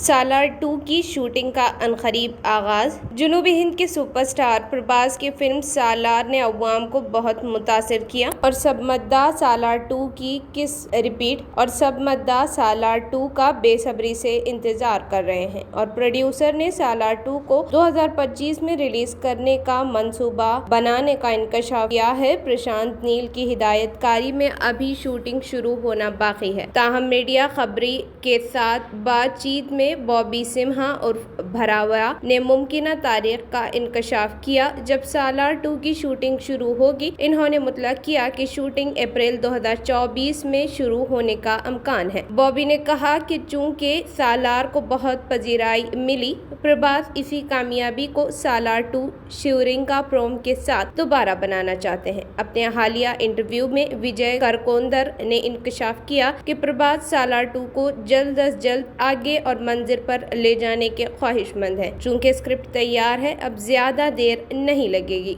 سالار 2 کی شوٹنگ کا عنقریب آغاز۔ جنوبی ہند کے سپر سٹار پربھاس کی فلم سالار نے عوام کو بہت متاثر کیا اور سب مداح سالار 2 کی کس ریپیٹ اور سب مداح سالار 2 کا بے صبری سے انتظار کر رہے ہیں اور پروڈیوسر نے سالار 2 کو 2025 میں ریلیز کرنے کا منصوبہ بنانے کا انکشاف کیا ہے۔ پرشانت نیل کی ہدایت کاری میں ابھی شوٹنگ شروع ہونا باقی ہے، تاہم میڈیا خبری کے ساتھ بات چیت میں بابی سمہا اور بھراورا نے ممکنہ تاریخ کا انکشاف کیا جب سالار 2 کی شوٹنگ شروع ہوگی۔ انہوں نے مطلع کیا کہ شوٹنگ اپریل 2024 میں شروع ہونے کا امکان ہے۔ بابی نے کہا کہ چونکہ سالار کو بہت پذیرائی ملی، پربھاس اسی کامیابی کو سالار 2 شیورنگا پروم کے ساتھ دوبارہ بنانا چاہتے ہیں۔ اپنے حالیہ انٹرویو میں وجے کرکوندر نے انکشاف کیا کہ پربھاس سالار 2 کو جلد از جلد آگے اور منظر پر لے جانے کے خواہش مند ہیں۔ چونکہ اسکرپٹ تیار ہے، اب زیادہ دیر نہیں لگے گی۔